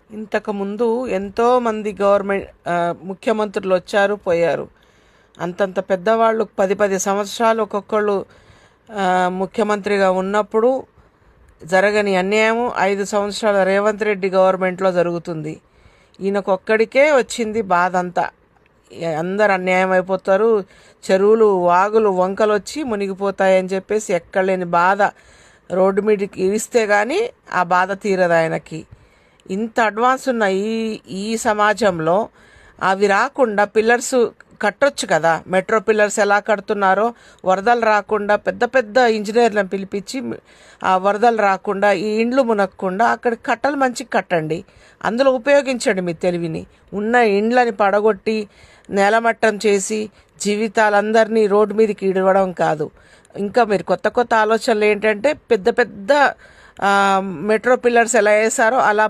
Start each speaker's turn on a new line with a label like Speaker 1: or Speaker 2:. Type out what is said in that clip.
Speaker 1: ఇంతకుముందు ఎంతోమంది ముఖ్యమంత్రులు వచ్చారు పోయారు. అంతంత పెద్దవాళ్ళు 10 సంవత్సరాలు ఒక్కొక్కళ్ళు ముఖ్యమంత్రిగా ఉన్నప్పుడు జరగని అన్యాయం 5 సంవత్సరాల రేవంత్ రెడ్డి గవర్నమెంట్లో జరుగుతుంది. ఈయనకొక్కడికే వచ్చింది బాధ అంతా. అందరు అన్యాయం అయిపోతారు, చెరువులు వాగులు వంకలు వచ్చి మునిగిపోతాయని చెప్పేసి ఎక్కడలేని బాధ రోడ్డు మీదకి ఇస్తే కానీ ఆ బాధ తీరదు ఆయనకి. ఇంత అడ్వాన్స్ ఉన్న ఈ సమాజంలో అవి రాకుండా పిల్లర్స్ కట్టొచ్చు కదా. మెట్రో పిల్లర్స్ ఎలా కడుతున్నారో వరదలు రాకుండా పెద్ద పెద్ద ఇంజనీర్లను పిలిపించి ఆ వరదలు రాకుండా ఈ ఇండ్లు మునగకుండా అక్కడ కట్టలు మంచిగా కట్టండి, అందులో ఉపయోగించండి మీ తెలివిని. ఉన్న ఇండ్లని పడగొట్టి నేలమట్టం చేసి జీవితాలందరినీ రోడ్డు మీదకి ఇడవడం కాదు. ఇంకా మీరు కొత్త కొత్త ఆలోచనలు ఏంటంటే పెద్ద పెద్ద మెట్రో పిల్లర్స్ ఎలా వేసారో అలా